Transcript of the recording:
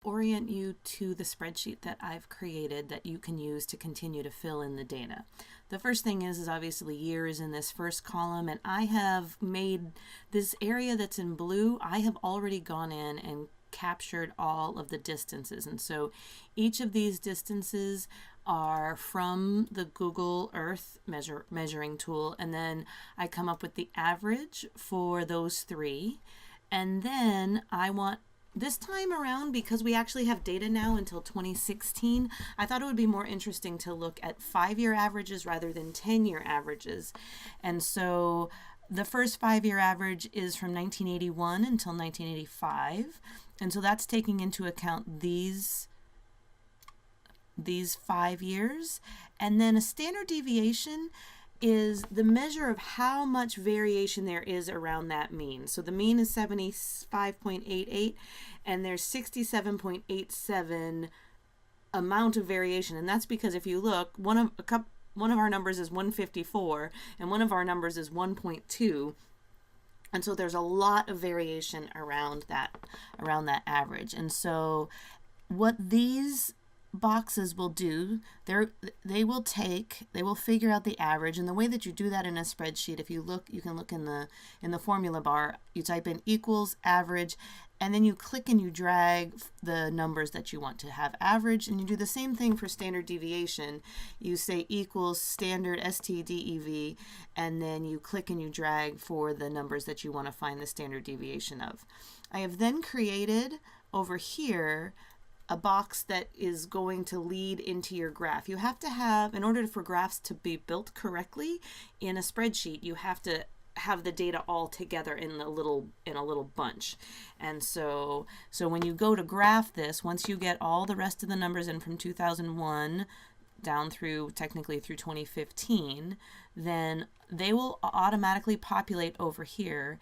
orient you to the spreadsheet that I've created that you can use to continue to fill in the data. The first thing is obviously years in this first column, and I have made this area that's in blue, I have already gone in and captured all of the distances. And so each of these distances are from the Google Earth measuring tool, and then I come up with the average for those three. And then I want, this time around, because we actually have data now until 2016, I thought it would be more interesting to look at 5-year averages rather than 10-year averages. And so the first 5-year average is from 1981 until 1985. And so that's taking into account these 5 years. And then a standard deviation is the measure of how much variation there is around that mean. So the mean is 75.88 and there's 67.87 amount of variation. And that's because if you look, one of our numbers is 154 and one of our numbers is 1.2. And so there's a lot of variation around that average. And so what these boxes will do, they will figure out the average. And the way that you do that in a spreadsheet, if you look, you can look in the formula bar, you type in equals average, and then you click and you drag the numbers that you want to have average, and you do the same thing for standard deviation. You say equals standard STDEV, and then you click and you drag for the numbers that you want to find the standard deviation of. I have then created over here a box that is going to lead into your graph. You have to have, in order for graphs to be built correctly in a spreadsheet, you have to have the data all together in a little bunch. And so when you go to graph this, once you get all the rest of the numbers in from 2001 down through technically through 2015, then they will automatically populate over here,